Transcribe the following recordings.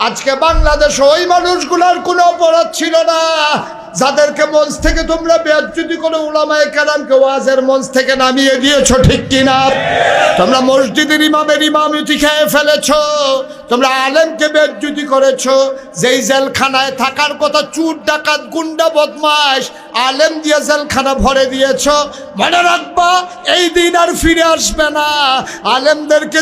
আজকে বাংলাদেশে ওই মানুষগুলোর কোনো অপরাধ ছিল না যাদেরকে মঞ্চ থেকে তোমরা বেয়াজ্জতি করে উলামায়ে কেরামকে ওয়াজের মঞ্চ থেকে নামিয়ে দিয়েছো, ঠিক কিনা? তোমরা মসজিদের ইমামের ইমামতি খেয়ে ফেলেছো, তোমরা আলেমকে বেয়াজ্জতি করেছো। যেই জেলখানায় থাকার কথা চুর ডাকাত গুন্ডা বদমাশ, আলেম দিয়ে জেলখানা ভরে দিয়েছো। মনে রাখবা এই দিন আর ফিরে আসবে না। আলেমদেরকে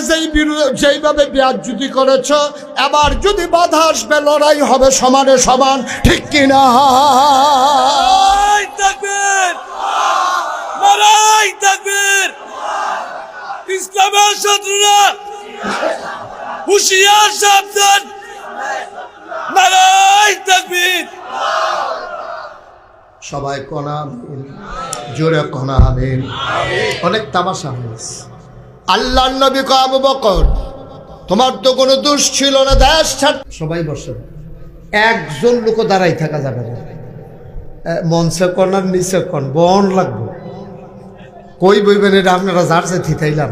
যেইভাবে বেয়াজ্জতি করেছো, এবার যদি বাধা আসবে লড়াই হবে সমানে সমান, ঠিক কিনা? তাকবীর, নারায়ে তাকবীর। ইসলামের শত্রুরা হুঁশিয়ার, সাবধান। নারায়ে তাকবীর। সবাই কোনা জোরে কোনা আমিন। অনেক তামাশা হয়েছে। আল্লাহর নবী কয়, আবু বকর তোমার তো কোনো দোষ ছিল না, দেশ ছাড়। সবাই বসে, একজন লোক দাঁড়াই থাকা যাবে না। মঞ্চে কোন আর নিচে কোন বন লাগবে। কই বইবেন এটা আপনারা যারছে থিতাইলাম,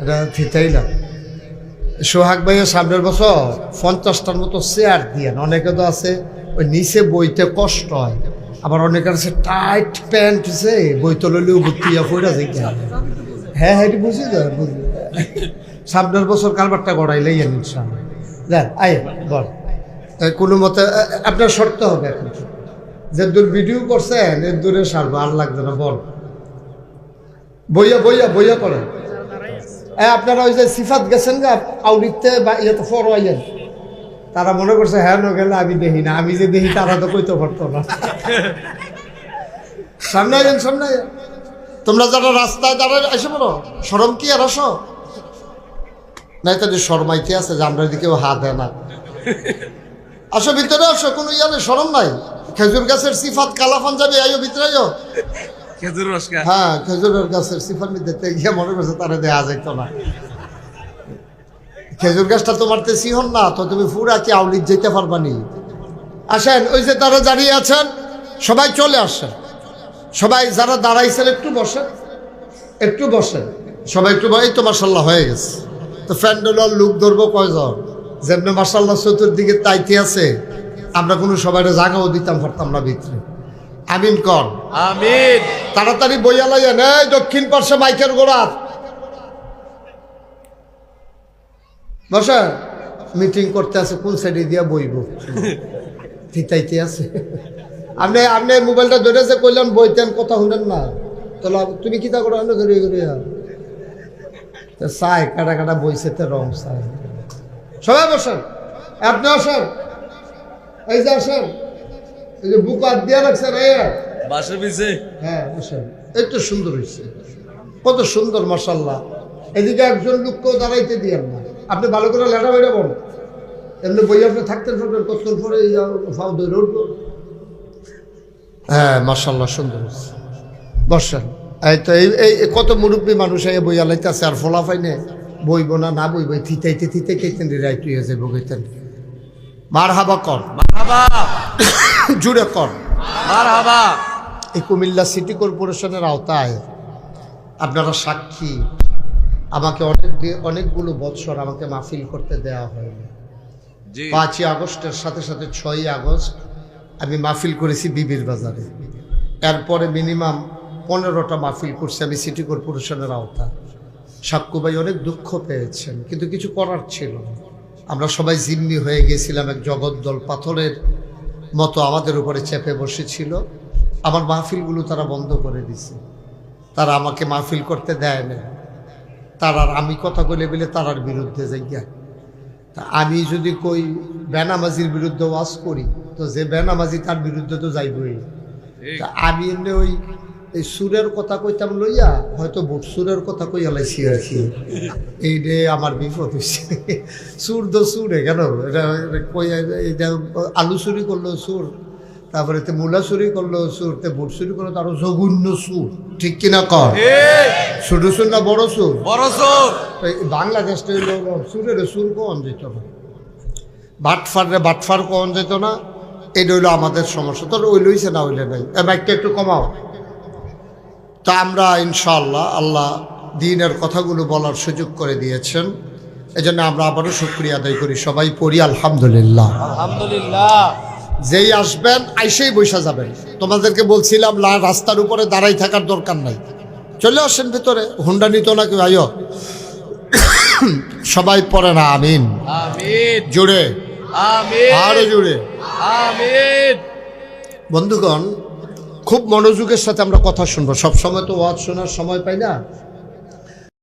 এটা থিতাইলাম। সোহাগ ভাইয়ের সামনের বছর 50টার মতো চেয়ার দিয়ে, অনেকে তো আছে ওই নিচে বইতে কষ্ট হয়, আবার অনেকের আছে টাইট প্যান্ট আছে, বই তললেও ভর্তিয়া পড়া যায়। হ্যাঁ হ্যাঁ এটি বুঝি যায়, বুঝলি। সামনের বছর কারবারটা গড়াইলেই ইনশাআল্লাহ। দেখ আয় বল, কোনো মতে আপনার শর্ত হবে এখন, যে দূর ভিডিও করছেন এর দূরে সারবো, আর লাগবে না। বল বইয়া বইয়া বইয়া করেন। আপনারা ওই যে সিফাত গেছেন গা আউলিতে বা ইয়েতে ফরওয়াইয়েন, তারা মনে করছে হ্যাঁ ন গেলে আমি দেখি না, আমি যে দেখি তারা তো কইতে পারতো না। সামনে আইন, সামনে আইন। তোমরা যারা রাস্তায় দাঁড়ায় এসে বলো শরম কি আর আসো নাই, তাদের শরমাইতে আছে যে আমরা এদিকেও হাত দেয় না। আসো ভিতরে আসো, কোনো ইয়ালে শরম নাই। খেজুর গাছের সিফাত কালা পাঞ্জাবি আইও ভিতরে আইও। খেজুর রস খা। হ্যাঁ খেজুরের গাছের সিফাত দেখতে গিয়ে মনে করছে তারা দেয়া যাইতো না। খেজুর গাছটা তোমার তে সিহন না তো, তুমি পুরা কি আউলিদ যেতে পারবানি। আসেন, ওই যে তারা দাঁড়িয়ে আছেন সবাই চলে আসেন। সবাই যারা দাঁড়াইছেন একটু বসেন, একটু বসেন সবাই, একটু এই তো মাশাল্লাহ হয়ে গেছে। তো ফ্যান্ডেলার লুক ধরবো কয়জন, যেমনি মাশাল্লাহ চতুর্দিকে তাইতে আছে, আমরা কোনো সবাই জায়গাও দিতাম পারতাম না ভিতরে। আমিন কর আমিন। তাড়াতাড়ি বইয়া লাইয়েন। এই দক্ষিণ পার্শ্বে মাইকের গোড়া বসে মিটিং করতে আছে, কোন সাইডে দিয়া বইব ফিতাইতে আছে। আপনি আপনি মোবাইলটা ধরে যে কইলেন বইতেন, কথা শুনেন না। তাহলে তুমি কিতা করো ধরে করিয়া চাই কাটা কাটা বইছে তো রং চাই। সবাই বসেন, আপনি আসেন, এই যে আসেন, এই যে বুক হাত দিয়ে রাখছেন বাসের পিছে। হ্যাঁ বসেন। এই তো সুন্দর হয়েছে, কত সুন্দর মাশাল্লাহ। এদিকে একজন লোককেও দাঁড়াইতে দিয়েন না, আপনি ভালো করে লেটা বেড়ে বল। এমনি বই আপনি থাকতেন থাকতেন কতক্ষণ পরে ফাও ধরে উঠবো। হ্যাঁ মাশাল্লাহ সুন্দর হয়েছে, বসেন। এই তো এই কত মুরব্বী মানুষ এই বই আলাইতে আছে, আর ফলা পাইনে বইব না, না বইব থিতাইতে থিতাইতে রাইট হয়ে যাবে বইতেন। মার হাবা কর, মারহাবা, জুড়ে কর মারহাবা। এই কুমিল্লা সিটি কর্পোরেশনের আওতায় আপনারা সাক্ষী, আমাকে অনেকগুলো বৎসর আমাকে মাহফিল করতে দেওয়া হয়নি। 5ই আগস্টের সাথে সাথে 6ই আগস্ট আমি মাহফিল করেছি বিবির বাজারে। এরপরে মিনিমাম 15টা মাহফিল করছি আমি সিটি কর্পোরেশনের আওতায়। সাক্কু ভাই অনেক দুঃখ পেয়েছেন, কিন্তু কিছু করার ছিল না। আমরা সবাই জিম্মি হয়ে গেছিলাম, এক জগদ্দল পাথরের মতো আমাদের উপরে চেপে বসেছিল। আমার মাহফিলগুলো তারা বন্ধ করে দিছে, তারা আমাকে মাহফিল করতে দেয় না। তারার আমি কথা বলে বলে তারার বিরুদ্ধে যাইয়া, তা আমি যদি কই বেনামাজির বিরুদ্ধে ওয়াজ করি, তো যে বেনামাজি তার বিরুদ্ধে তো যাইবই। তা আমি এমনি ওই এই সুরের কথা কইতাম লইয়া হয়তো বুট সুরের কথা কইয়া লাইছি আর কি। এই রে আমার বিপদ হয়েছে। সুর তো সুরে কেন, এটা এটা আলু চুরি করলো সুর, তারপরে তে মূলা চুরি করলো সুর, তে বুট চুরি করলো তারও জঘন্য সুর, ঠিক কিনা কর? ছোট সুর না বড় সুর? বড় সুর। বাংলাদেশটা সুরের সুর কখন যেত না, বাটফারে বাটফার কখন যেত না, এটা হইলো আমাদের সমস্যা। তোর ওই লইছে না হইলে নাই, মাইকটা একটু কমাও। তা আমরা ইনশাআল্লাহ আল্লাহ দ্বীনের কথাগুলো বলার সুযোগ করে দিয়েছেন। এজন্য আমরা আবারও শুকরিয়া আদায় করি, সবাই পড়ি আলহামদুলিল্লাহ। আলহামদুলিল্লাহ। যেই আসবেন আইসেই বৈশা যাবেন। তোমাদেরকে বলছিলাম রাস্তার উপরে দাঁড়াই থাকার দরকার নাই, চলে আসেন ভিতরে। হুন্ডা নিত না কেউ, আইও। সবাই পড়ে না আমিন। আমিন। জুড়ে আমিন। আরো জুড়ে আমিন। বন্ধুগণ, খুব মনোযোগের সাথে আমরা কথা শুনবো। সব সময় তো ওয়াজ শোনার সময় পাই না।